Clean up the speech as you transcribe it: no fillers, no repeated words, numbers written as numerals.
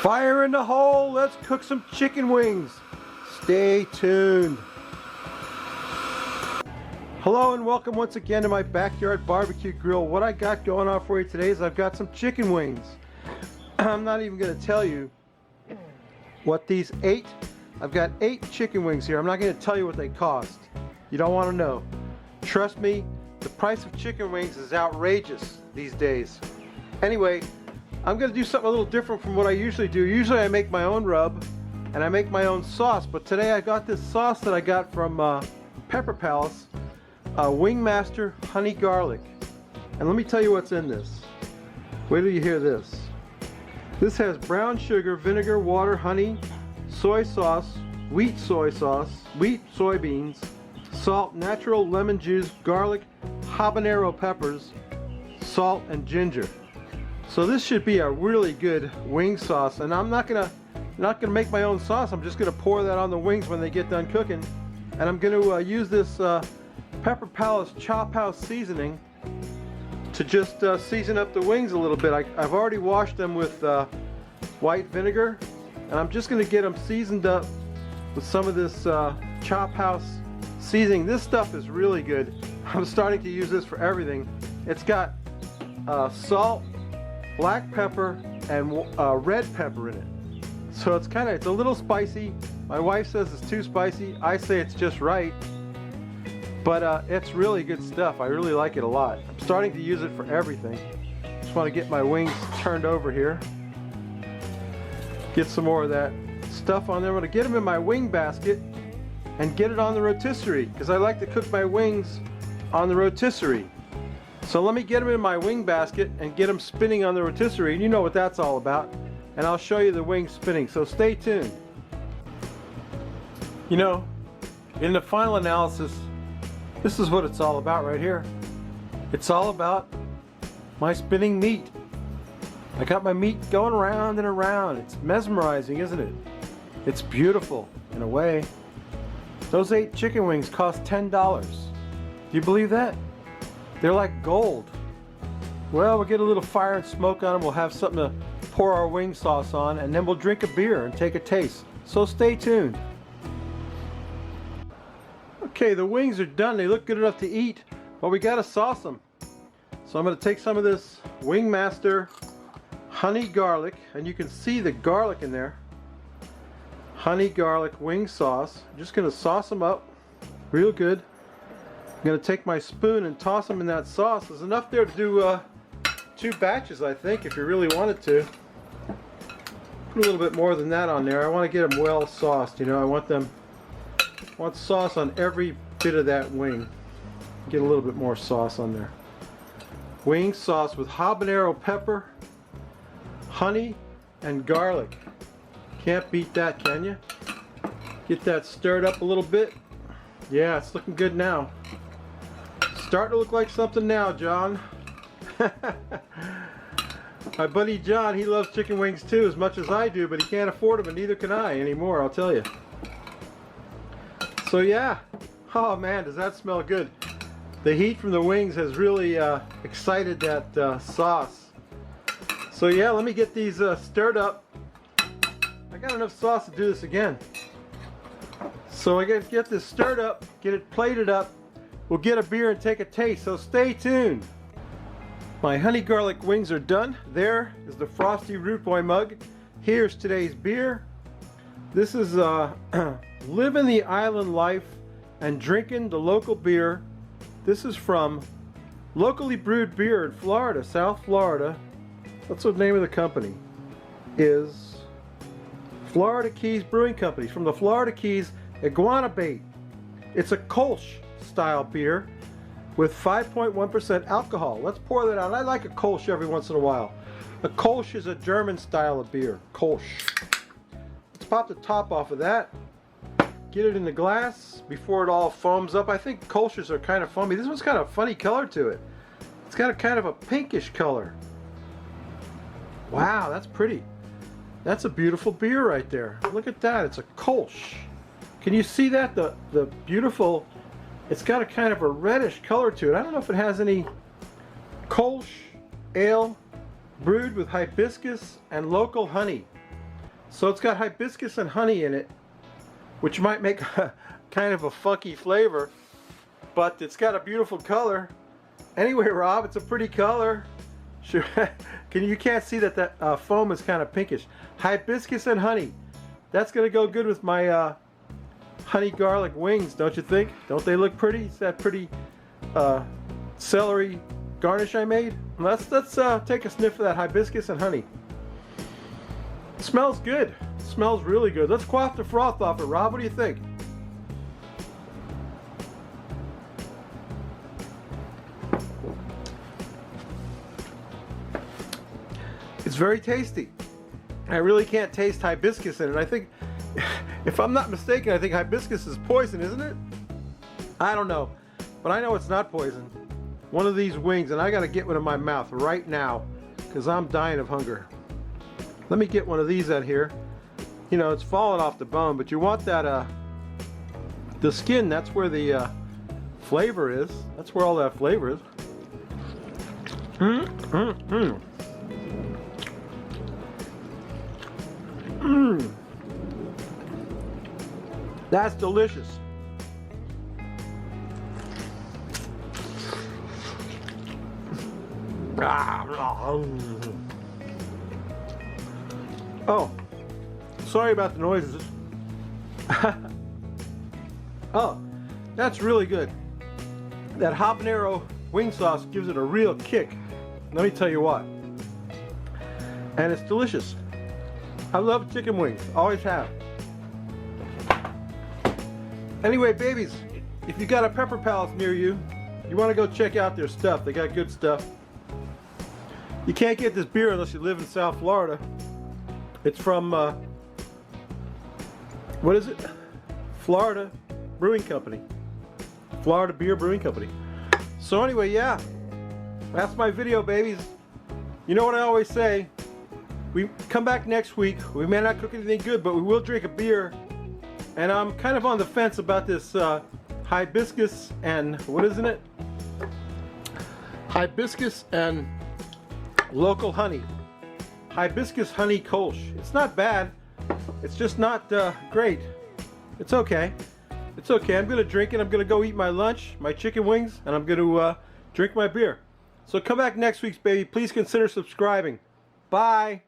Fire in the hole, let's cook some chicken wings. Stay tuned. Hello and welcome once again to my backyard barbecue grill. What I got going on for you today is I've got some chicken wings. I'm not even going to tell you what I've got 8 chicken wings here. I'm not going to tell you what they cost. You don't want to know. Trust me, the price of chicken wings is outrageous these days. Anyway, I'm going to do something a little different from what I usually do. Usually I make my own rub and I make my own sauce, but today I got this sauce that I got from Pepper Palace, Wingmaster honey garlic. And let me tell you what's in this. Wait till you hear this. This has brown sugar, vinegar, water, honey, soy sauce, wheat soybeans, salt, natural lemon juice, garlic, habanero peppers, salt, and ginger. So this should be a really good wing sauce, and I'm not gonna make my own sauce. I'm just gonna pour that on the wings when they get done cooking, and I'm gonna use this Pepper Palace Chop House seasoning to just season up the wings a little bit. I've already washed them with white vinegar, and I'm just gonna get them seasoned up with some of this Chop House seasoning. This stuff is really good. I'm starting to use this for everything. It's got salt, black pepper, and red pepper in it. So it's a little spicy. My wife says it's too spicy. I say it's just right. But it's really good stuff. I really like it a lot. I'm starting to use it for everything. Just want to get my wings turned over here. Get some more of that stuff on there. I'm going to get them in my wing basket and get it on the rotisserie, because I like to cook my wings on the rotisserie. So let me get them in my wing basket and get them spinning on the rotisserie. You know what that's all about. And I'll show you the wings spinning, so stay tuned. You know, in the final analysis, this is what it's all about right here. It's all about my spinning meat. I got my meat going around and around. It's mesmerizing, isn't it? It's beautiful in a way. Those 8 chicken wings cost $10. Do you believe that? They're like gold. Well, we'll get a little fire and smoke on them. We'll have something to pour our wing sauce on, and then we'll drink a beer and take a taste. So stay tuned. Okay, the wings are done. They look good enough to eat, but we gotta sauce them. So I'm gonna take some of this Wingmaster honey garlic, and you can see the garlic in there. Honey garlic wing sauce. I'm just gonna sauce them up real good. I'm going to take my spoon and toss them in that sauce. There's enough there to do 2 batches, I think, if you really wanted to. Put a little bit more than that on there. I want to get them well sauced, you know. I want sauce on every bit of that wing. Get a little bit more sauce on there. Wing sauce with habanero pepper, honey, and garlic. Can't beat that, can you? Get that stirred up a little bit. Yeah, it's looking good now. Starting to look like something now, John. My buddy John, he loves chicken wings too, as much as I do, but he can't afford them, and neither can I anymore, I'll tell you. So yeah, oh man, does that smell good. The heat from the wings has really excited that sauce. So yeah, let me get these stirred up. I got enough sauce to do this again. So I gotta get this stirred up, get it plated up. We'll get a beer and take a taste, so stay tuned. My honey garlic wings are done. There is the frosty root boy mug. Here's today's beer. This is living the island life and drinking the local beer. This is from Locally Brewed Beer in Florida, South Florida. That's the name of the company. Is Florida Keys Brewing Company, from the Florida Keys Iguana Bait. It's a Kolsch style beer with 5.1% alcohol. Let's pour that out. I like a Kolsch every once in a while. A Kolsch is a German style of beer. Kolsch. Let's pop the top off of that. Get it in the glass before it all foams up. I think Kolsch's are kind of foamy. This one's got a funny color to it. It's got a kind of a pinkish color. Wow, that's pretty. That's a beautiful beer right there. Look at that. It's a Kolsch. Can you see that? The beautiful, it's got a kind of a reddish color to it. I don't know if it has any. Kolsch ale brewed with hibiscus and local honey. So it's got hibiscus and honey in it, which might make kind of a funky flavor, but it's got a beautiful color. Anyway, Rob, it's a pretty color. Sure. You can't see that the foam is kind of pinkish. Hibiscus and honey. That's gonna go good with my honey garlic wings, don't you think? Don't they look pretty? It's that pretty celery garnish I made. Let's take a sniff of that hibiscus and honey. It smells good. It smells really good. Let's quaff the froth off it, Rob. What do you think? It's very tasty. I really can't taste hibiscus in it. I think, if I'm not mistaken, I think hibiscus is poison, isn't it? I don't know, but I know it's not poison. One of these wings, and I gotta get one in my mouth right now because I'm dying of hunger. Let me get one of these out here. You know, it's falling off the bone, but you want that, the skin, that's where the flavor is. That's where all that flavor is. That's delicious. Oh, sorry about the noises. Oh, that's really good. That habanero wing sauce gives it a real kick. Let me tell you what. And it's delicious. I love chicken wings, always have. Anyway, babies, if you got a Pepper Palace near you, you want to go check out their stuff. They got good stuff. You can't get this beer unless you live in South Florida. It's from, what is it? Florida Brewing Company. Florida Beer Brewing Company. So anyway, yeah, that's my video, babies. You know what I always say? We come back next week. We may not cook anything good, but we will drink a beer. And I'm kind of on the fence about this hibiscus and, what isn't it? Hibiscus and local honey. Hibiscus honey kolsch. It's not bad. It's just not great. It's okay. It's okay. I'm going to drink it. I'm going to go eat my lunch, my chicken wings, and I'm going to drink my beer. So come back next week, baby. Please consider subscribing. Bye.